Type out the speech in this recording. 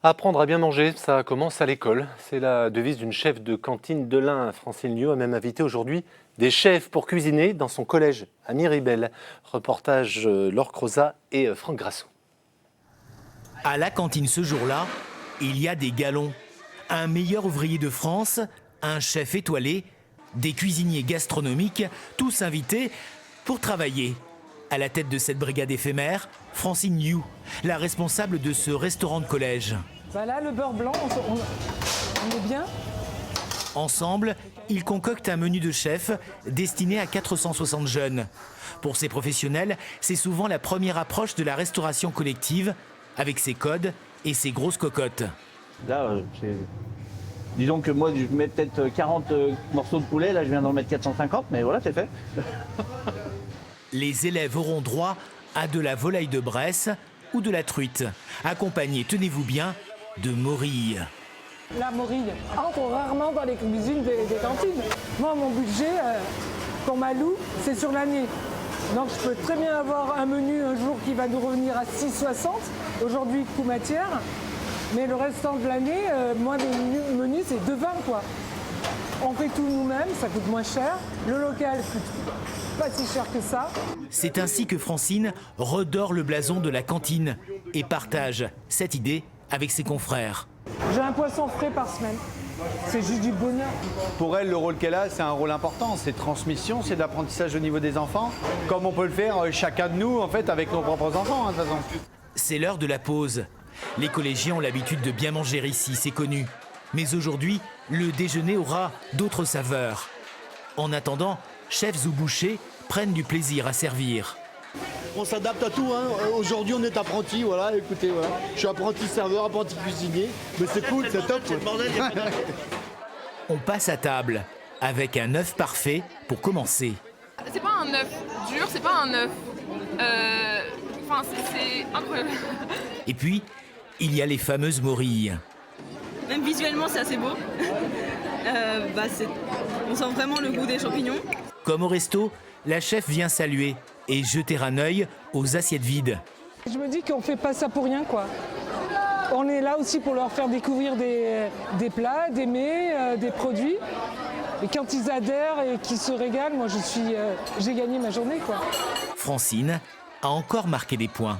Apprendre à bien manger, ça commence à l'école. C'est la devise d'une chef de cantine de l'Ain. Francine Liu a même invité aujourd'hui des chefs pour cuisiner dans son collège à Miribel. Reportage Laure Crozat et Franck Grasso. À la cantine ce jour-là, il y a des galons. Un meilleur ouvrier de France, un chef étoilé, des cuisiniers gastronomiques, tous invités pour travailler. À la tête de cette brigade éphémère, Francine Liu, la responsable de ce restaurant de collège. Là, le beurre blanc, on est bien. Ensemble, ils concoctent un menu de chef destiné à 460 jeunes. Pour ces professionnels, c'est souvent la première approche de la restauration collective, avec ses codes et ses grosses cocottes. Là, disons que moi, je mets peut-être 40 morceaux de poulet. Là, je viens d'en mettre 450, mais voilà, c'est fait. Les élèves auront droit à de la volaille de Bresse ou de la truite, accompagnée, tenez-vous bien, de morilles. La morille entre rarement dans les cuisines des cantines. Moi, mon budget pour ma Lou, c'est sur l'année. Donc je peux très bien avoir un menu un jour qui va nous revenir à 6,60. Aujourd'hui, coût matière. Mais le restant de l'année, moi, le menu, c'est 2,20 quoi. On fait tout nous-mêmes, ça coûte moins cher. Le local coûte pas si cher que ça. C'est ainsi que Francine redore le blason de la cantine et partage cette idée avec ses confrères. J'ai un poisson frais par semaine. C'est juste du bonheur. Pour elle, le rôle qu'elle a, c'est un rôle important. C'est de transmission, c'est d'apprentissage au niveau des enfants, comme on peut le faire chacun de nous, en fait, avec nos propres enfants, de toute façon. C'est l'heure de la pause. Les collégiens ont l'habitude de bien manger ici, c'est connu. Mais aujourd'hui, le déjeuner aura d'autres saveurs. En attendant, chefs ou bouchers prennent du plaisir à servir. On s'adapte à tout, hein. Aujourd'hui on est apprenti, voilà, écoutez, voilà. Je suis apprenti serveur, apprenti cuisinier, mais c'est cool, c'est top. On passe à table avec un œuf parfait pour commencer. C'est pas un œuf dur, c'est pas un œuf. Enfin, c'est incroyable. Et puis, il y a les fameuses morilles. Même visuellement, c'est assez beau. On sent vraiment le goût des champignons. Comme au resto, la chef vient saluer et jeter un œil aux assiettes vides. Je me dis qu'on fait pas ça pour rien, quoi. On est là aussi pour leur faire découvrir des plats, des mets, des produits. Et quand ils adhèrent et qu'ils se régalent, moi j'ai gagné ma journée, quoi. Francine a encore marqué des points.